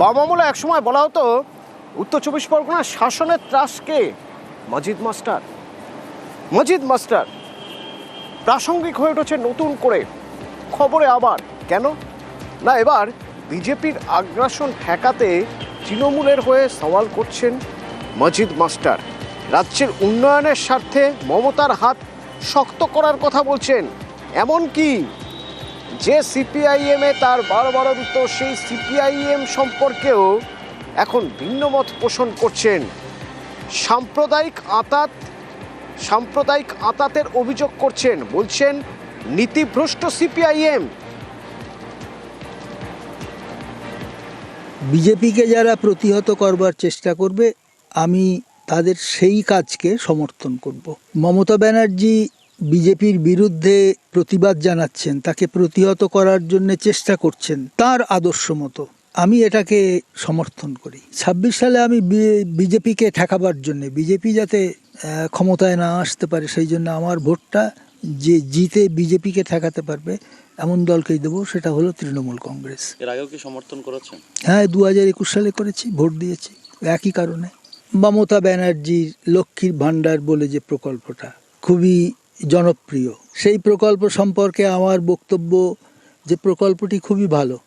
বাম আমলে একসময় বলা হতো উত্তর চব্বিশ পরগনার শাসনের ত্রাসকে মজিদ মাস্টার প্রাসঙ্গিক হয়ে উঠেছে নতুন করে খবরে। আবার কেন না, এবার বিজেপির আগ্রাসন ঠেকাতে তৃণমূলের হয়ে সওয়াল করছেন মজিদ মাস্টার। রাজ্যের উন্নয়নের স্বার্থে মমতার হাত শক্ত করার কথা বলছেন। এমনকি যে সিপিআইএমে তার বারবারন্ত, সেই সিপিআইএম সম্পর্কেও এখন ভিন্ন মত পোষণ করছেন। সাম্প্রদায়িক আঁতাতের অভিযোগ করছেন, বলছেন নীতিভ্রষ্ট সিপিআইএম। বিজেপিকে যারা প্রতিহত করবার চেষ্টা করবে, আমি তাদের সেই কাজকে সমর্থন করব। মমতা ব্যানার্জি বিজেপির বিরুদ্ধে প্রতিবাদ জানাচ্ছেন, তাকে প্রতিহত করার জন্য চেষ্টা করছেন তার আদর্শ মতো। আমি এটাকে সমর্থন করি। ২৬ সালে আমি বিজেপিকে ঠেকাবার জন্যে, বিজেপি যাতে ক্ষমতায় না আসতে পারে, সেই জন্য আমার ভোটটা যে জিতে বিজেপিকে ঠেকাতে পারবে এমন দলকেই দেবো, সেটা হলো তৃণমূল কংগ্রেস। এর আগেও কি সমর্থন করেছেন? হ্যাঁ, ২০২১ সালে করেছি, ভোট দিয়েছি একই কারণে। মমতা ব্যানার্জির লক্ষ্মীর ভাণ্ডার বলে যে প্রকল্পটা খুবই জনপ্রিয়, সেই প্রকল্প সম্পর্কে আমার বক্তব্য যে প্রকল্পটি খুবই ভালো।